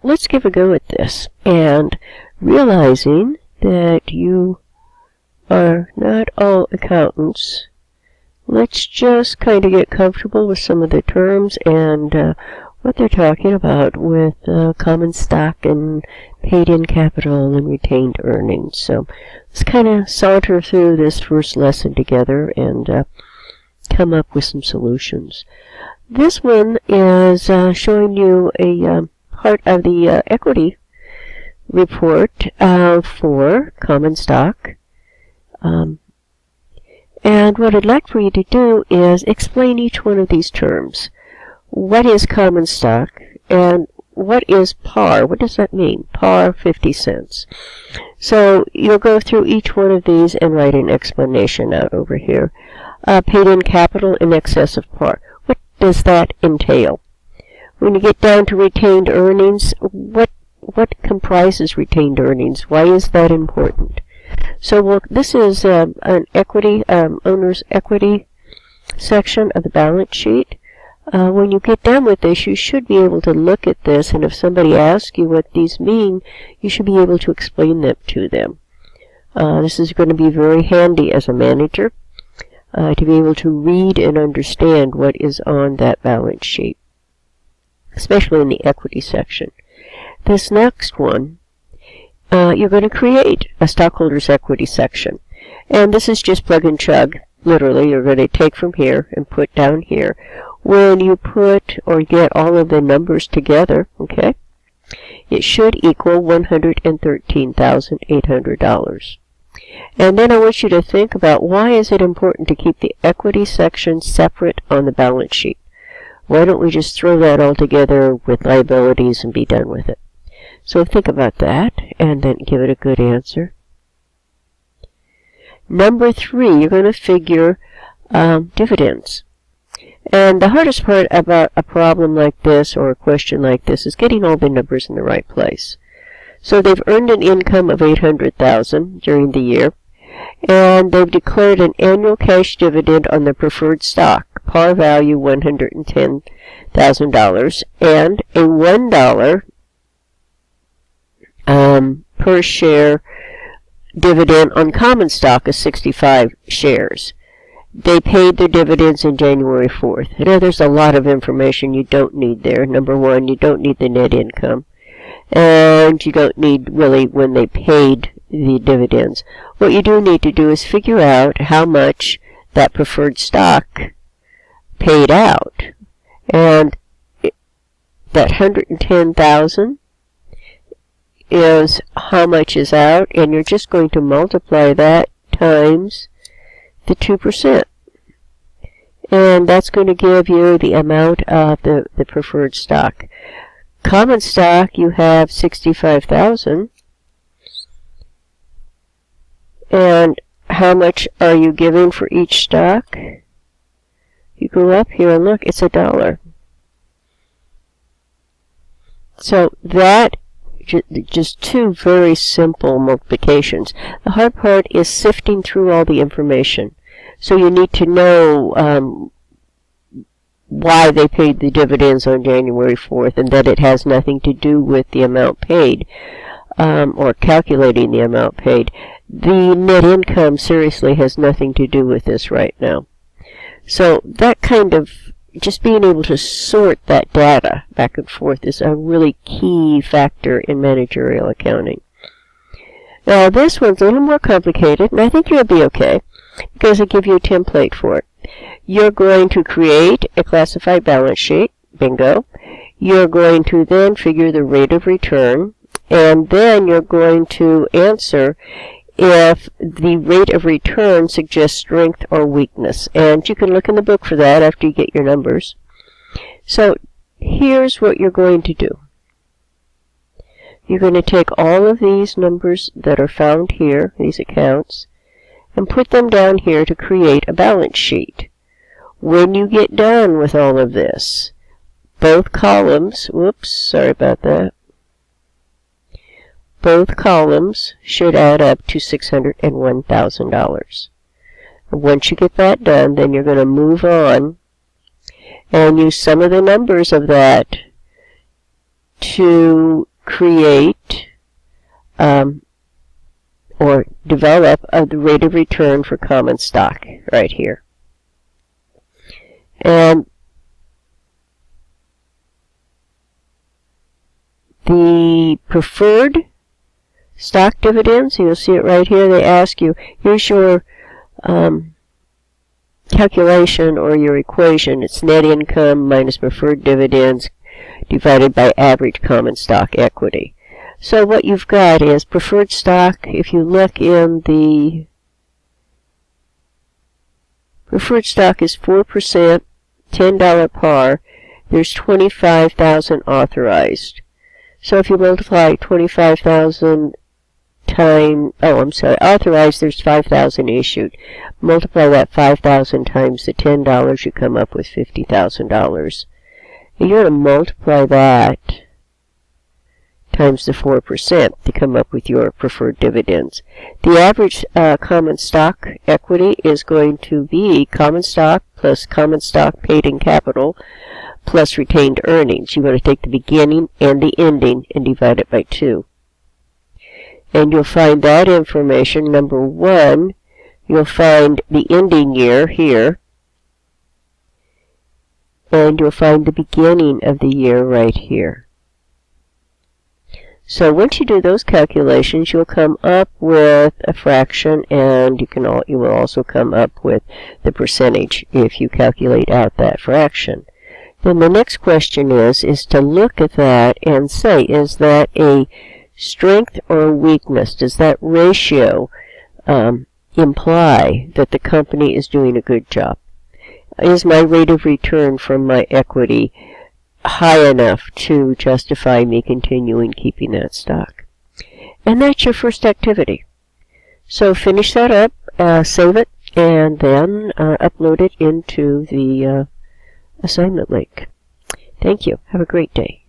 let's give a go at this. And realizing that you are not all accountants, let's just kind of get comfortable with some of the terms and what they're talking about with common stock and paid-in capital and retained earnings. So let's kind of saunter through this first lesson together and come up with some solutions. This one is showing you a part of the equity report for common stock. And what I'd like for you to do is explain each one of these terms. What is common stock and what is par? What does that mean? Par 50 cents. So you'll go through each one of these and write an explanation out over here. Paid-in capital in excess of par. What does that entail? When you get down to retained earnings, what comprises retained earnings? Why is that important? So this is an equity, owner's equity section of the balance sheet. When you get done with this, you should be able to look at this, and if somebody asks you what these mean, you should be able to explain them to them. This is going to be very handy as a manager to be able to read and understand what is on that balance sheet, especially in the equity section. This next one, you're going to create a stockholders' equity section. And this is just plug and chug. Literally, you're going to take from here and put down here. When you put or get all of the numbers together, okay, it should equal $113,800. And then I want you to think about why is it important to keep the equity section separate on the balance sheet. Why don't we just throw that all together with liabilities and be done with it? So think about that and then give it a good answer. Number 3, you're going to figure dividends. And the hardest part about a problem like this or a question like this is getting all the numbers in the right place. So they've earned an income of $800,000 during the year, and they've declared an annual cash dividend on their preferred stock, par value $110,000, and a $1 per share dividend on common stock of 65 shares. They paid their dividends in January 4th. I know there's a lot of information you don't need there. Number 1, you don't need the net income. And you don't need really when they paid the dividends. What you do need to do is figure out how much that preferred stock paid out. And that $110,000 is how much is out, and you're just going to multiply that times the 2%. And that's going to give you the amount of the preferred stock. Common stock, you have 65,000. And how much are you giving for each stock? You go up here and look, it's $1. So that just two very simple multiplications. The hard part is sifting through all the information. So you need to know why they paid the dividends on January 4th and that it has nothing to do with the amount paid or calculating the amount paid. The net income seriously has nothing to do with this right now. So that kind of just being able to sort that data back and forth is a really key factor in managerial accounting. Now this one's a little more complicated, and I think you'll be okay because I give you a template for it. You're going to create a classified balance sheet, bingo. You're going to then figure the rate of return, and then you're going to answer if the rate of return suggests strength or weakness. And you can look in the book for that after you get your numbers. So here's what you're going to do. You're going to take all of these numbers that are found here, these accounts, and put them down here to create a balance sheet. When you get done with all of this, both columns, whoops, sorry about that, both columns should add up to $601,000. Once you get that done, then you're going to move on and use some of the numbers of that to create or develop the rate of return for common stock right here. And the preferred stock dividends, you'll see it right here. They ask you, here's your calculation or your equation. It's net income minus preferred dividends divided by average common stock equity. So what you've got is preferred stock. If you look in the preferred stock is 4%, $10 par. There's 25,000 authorized. So if you multiply 25,000 times, authorized, there's 5,000 issued. Multiply that 5,000 times the $10, you come up with $50,000. You're going to multiply that times the 4% to come up with your preferred dividends. The average common stock equity is going to be common stock plus common stock paid in capital plus retained earnings. You want to take the beginning and the ending and divide it by 2. And you'll find that information. Number 1, you'll find the ending year here, and you'll find the beginning of the year right here. So once you do those calculations, you'll come up with a fraction, and you will also come up with the percentage if you calculate out that fraction. Then the next question is to look at that and say, is that a strength or a weakness? Does that ratio imply that the company is doing a good job? Is my rate of return from my equity high enough to justify me continuing keeping that stock? And that's your first activity. So finish that up, save it, and then upload it into the assignment link. Thank you. Have a great day.